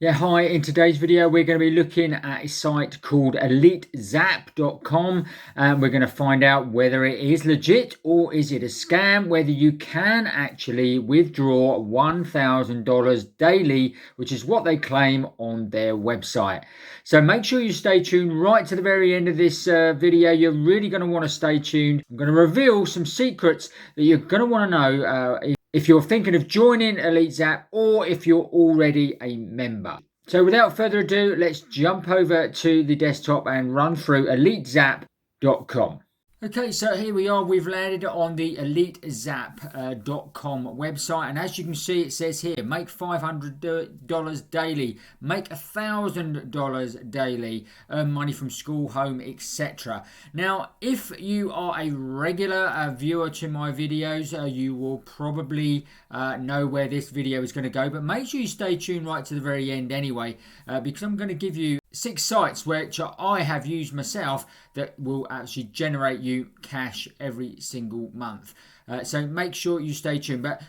Yeah, hi. In today's video, we're going to be looking at a site called EliteZap.com, and we're going to find out whether it is legit or is it a scam, whether you can actually withdraw $1,000 daily, which is what they claim on their website. So make sure you stay tuned right to the very end of this video. You're really going to want to stay tuned. I'm going to reveal some secrets that you're going to want to know if you're thinking of joining EliteZap or if you're already a member. So without further ado, let's jump over to the desktop and run through EliteZap.com. Okay, so here we are. We've landed on the EliteZap.com website, and as you can see, it says here, make $500 daily, make $1,000 daily, earn money from school, home, etc. Now, if you are a regular viewer to my videos, you will probably know where this video is going to go, but make sure you stay tuned right to the very end anyway, because I'm going to give you 6 sites which I have used myself that will actually generate you cash every single month. So make sure you stay tuned. But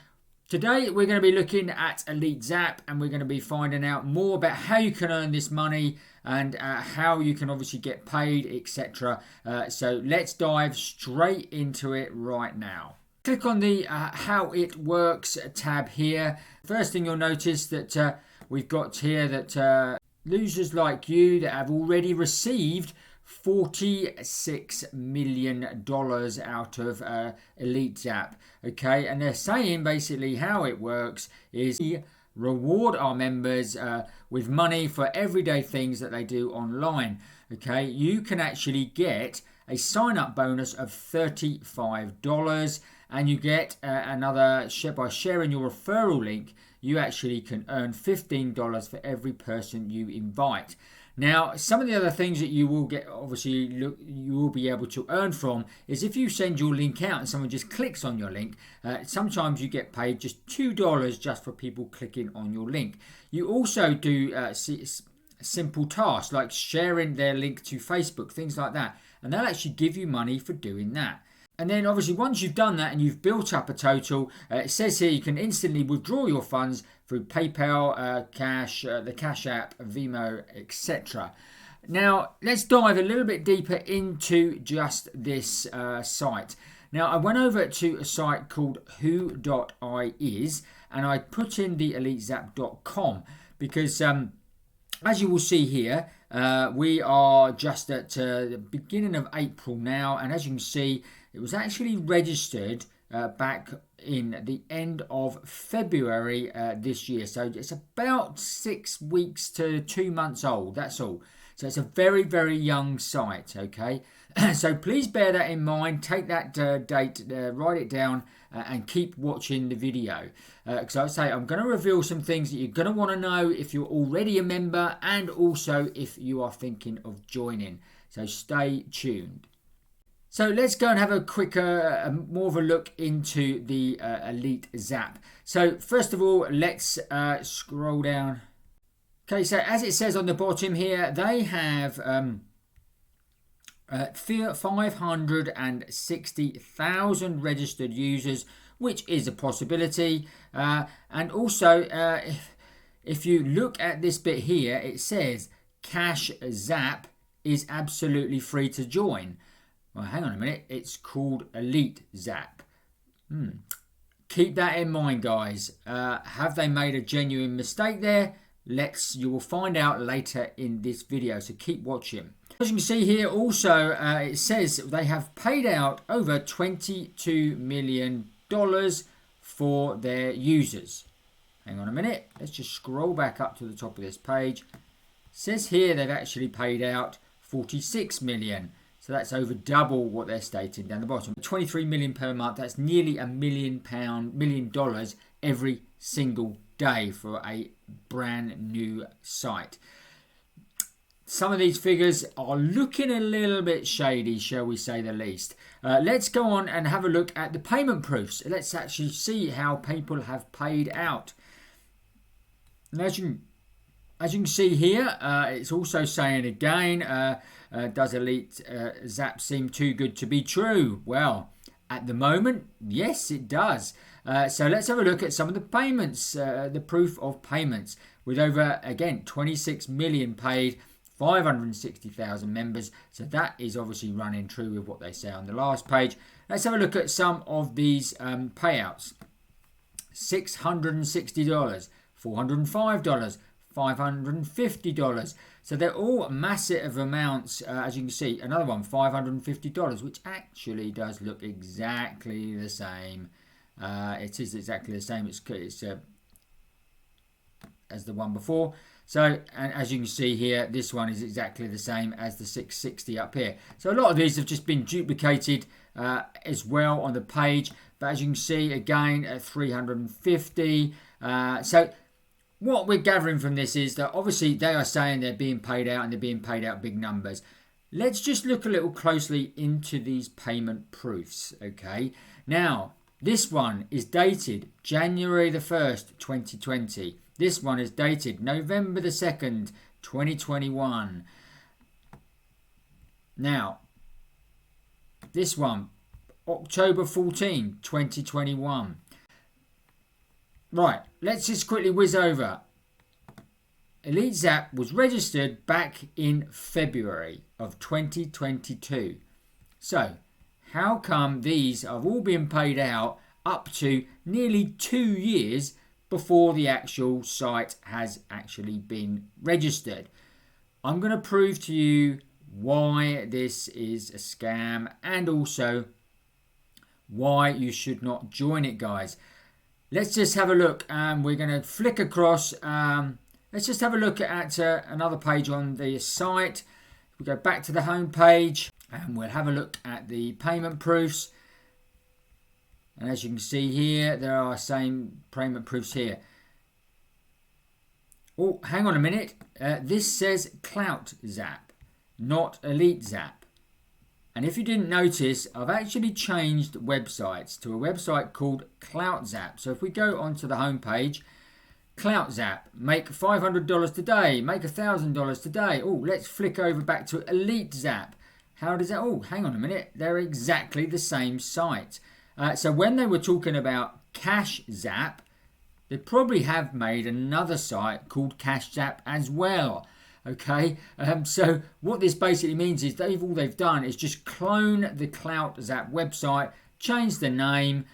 today we're going to be looking at EliteZap, and we're going to be finding out more about how you can earn this money and how you can obviously get paid, etc. So let's dive straight into it right now. Click on the how it works tab here. First thing you'll notice that we've got here that losers like you that have already received $46 million out of EliteZap. Okay, and they're saying basically how it works is we reward our members with money for everyday things that they do online. Okay, you can actually get a sign-up bonus of $35, and you get another by sharing your referral link. You actually can earn $15 for every person you invite. Now, some of the other things that you will get, obviously, you will be able to earn from is if you send your link out and someone just clicks on your link, sometimes you get paid just $2 just for people clicking on your link. You also do simple tasks like sharing their link to Facebook, things like that, and they'll actually give you money for doing that. And then obviously once you've done that and you've built up a total, it says here you can instantly withdraw your funds through PayPal, Cash, the Cash App, Venmo, etc. Now let's dive a little bit deeper into just this site. Now I went over to a site called who.is, and I put in the EliteZap.com because as you will see here, we are just at the beginning of April now, and as you can see, it was actually registered back in the end of February this year. So it's about 6 weeks to 2 months old, that's all. So it's a very, very young site, okay? So please bear that in mind. Take that date, write it down, and keep watching the video. Because I say I'm going to reveal some things that you're going to want to know if you're already a member and also if you are thinking of joining. So stay tuned. So let's go and have a quicker, more of a look into the EliteZap. So first of all, let's scroll down. Okay, so as it says on the bottom here, they have 560,000 registered users, which is a possibility. And also, if you look at this bit here, it says Cash Zap is absolutely free to join. Well, hang on a minute. It's called EliteZap. Keep that in mind, guys. Have they made a genuine mistake there? You will find out later in this video, so keep watching. As you can see here also, it says they have paid out over $22 million for their users. Hang on a minute. Let's just scroll back up to the top of this page. It says here they've actually paid out $46 million. So that's over double what they're stating down the bottom. 23 million per month. That's nearly $1 million every single day for a brand new site. Some of these figures are looking a little bit shady, shall we say the least. Let's go on and have a look at the payment proofs. Let's actually see how people have paid out. And as you can see here, it's also saying again, does EliteZap seem too good to be true? Well, at the moment, yes, it does. So let's have a look at some of the payments, the proof of payments, with over, again, 26 million paid, 560,000 members. So that is obviously running true with what they say on the last page. Let's have a look at some of these payouts. $660, $405, $550. So they're all massive amounts, as you can see. Another one, $550, which actually does look exactly the same. It is exactly the same. It's as the one before. So, and as you can see here, this one is exactly the same as the 660 up here. So a lot of these have just been duplicated as well on the page. But as you can see, again, at 350. So what we're gathering from this is that obviously they are saying they're being paid out and they're being paid out big numbers. Let's just look a little closely into these payment proofs, okay? Now, this one is dated January the 1st, 2020. This one is dated November the 2nd, 2021. Now, this one, October 14, 2021. Right, let's just quickly whiz over. EliteZap was registered back in February of 2022. So, how come these have all been paid out up to nearly 2 years before the actual site has actually been registered? I'm going to prove to you why this is a scam and also why you should not join it, guys. Let's just have a look. We're going to flick across. Let's just have a look at another page on the site. We go back to the home page and we'll have a look at the payment proofs. And as you can see here, there are same payment proofs here. Oh, hang on a minute. This says EliteZap, not EliteZap. And if you didn't notice, I've actually changed websites to a website called EliteZap. So if we go onto the home page, EliteZap, make $500 today, make $1,000 today. Oh, let's flick over back to EliteZap. How does that? Oh, hang on a minute. They're exactly the same site. So when they were talking about CashZap, they probably have made another site called CashZap as well. Okay, so what this basically means is all they've done is just clone the EliteZap website, change the name,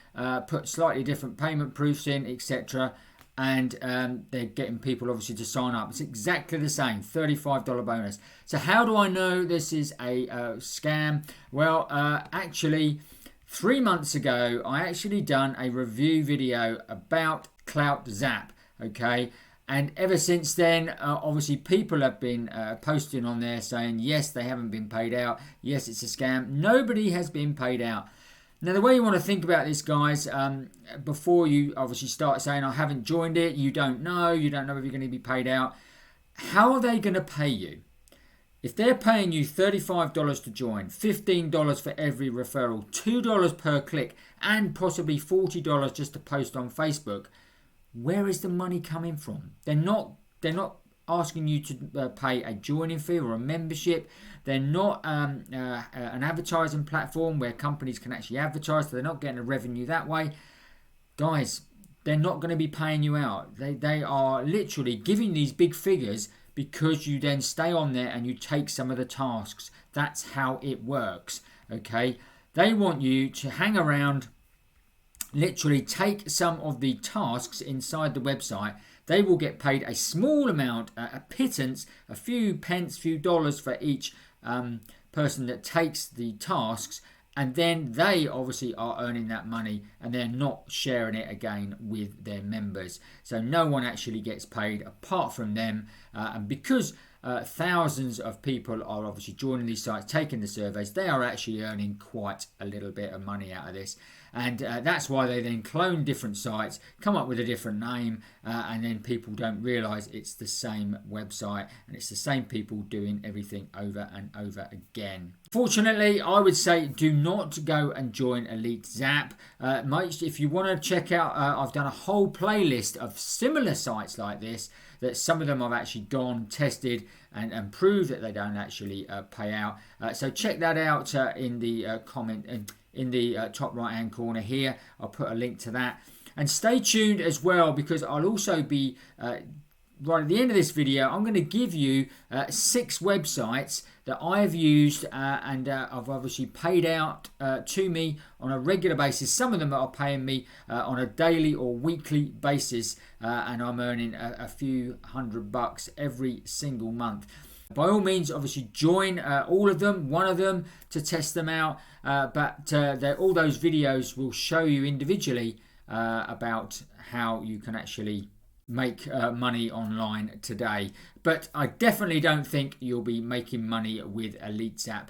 put slightly different payment proofs in, etc. And they're getting people obviously to sign up. It's exactly the same, $35 bonus. So how do I know this is a scam? Well, actually, 3 months ago, I actually done a review video about EliteZap, okay? And ever since then, obviously people have been posting on there saying, yes, they haven't been paid out. Yes, it's a scam. Nobody has been paid out. Now, the way you want to think about this, guys, before you obviously start saying, I haven't joined it, you don't know if you're going to be paid out. How are they going to pay you? If they're paying you $35 to join, $15 for every referral, $2 per click, and possibly $40 just to post on Facebook, where is the money coming from? They're not asking you to pay a joining fee or a membership. They're not an advertising platform where companies can actually advertise, so they're not getting a revenue that way. Guys, they're not going to be paying you out. They are literally giving these big figures because you then stay on there and you take some of the tasks. That's how it works, okay? They want you to hang around, literally take some of the tasks inside the website. They will get paid a small amount, a pittance, a few pence, few dollars for each person that takes the tasks, and then they obviously are earning that money and they're not sharing it again with their members. So no one actually gets paid apart from them, and because thousands of people are obviously joining these sites, taking the surveys, they are actually earning quite a little bit of money out of this. And that's why they then clone different sites, come up with a different name, and then people don't realise it's the same website and it's the same people doing everything over and over again. Fortunately, I would say do not go and join EliteZap. If you want to check out, I've done a whole playlist of similar sites like this, that some of them I've actually gone, tested, and proved that they don't actually pay out. So check that out in the comment and in the top right hand corner here. I'll put a link to that. And stay tuned as well, because I'll also be right at the end of this video, I'm going to give you 6 websites that I've used and I've obviously paid out to me on a regular basis. Some of them are paying me on a daily or weekly basis, and I'm earning a few $100 every single month. By all means, obviously join all of them, one of them, to test them out, but all those videos will show you individually about how you can actually make money online today. But I definitely don't think you'll be making money with EliteZap,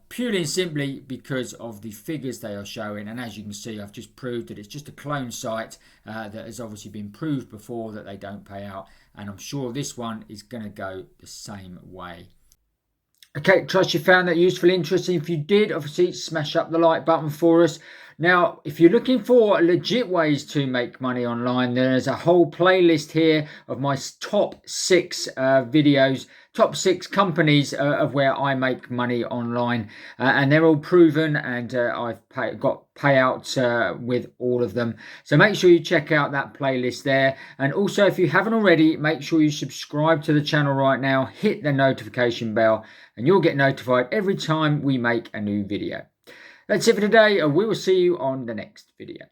purely and simply because of the figures they are showing. And as you can see, I've just proved that it's just a clone site that has obviously been proved before that they don't pay out, and I'm sure this one is going to go the same way. Okay, trust you found that useful, interesting. If you did, obviously smash up the like button for us. Now, if you're looking for legit ways to make money online, there's a whole playlist here of my top 6 videos, top 6 companies of where I make money online, and they're all proven, and I've got payouts with all of them. So make sure you check out that playlist there. And also, if you haven't already, make sure you subscribe to the channel right now, hit the notification bell, and you'll get notified every time we make a new video. That's it for today, and we will see you on the next video.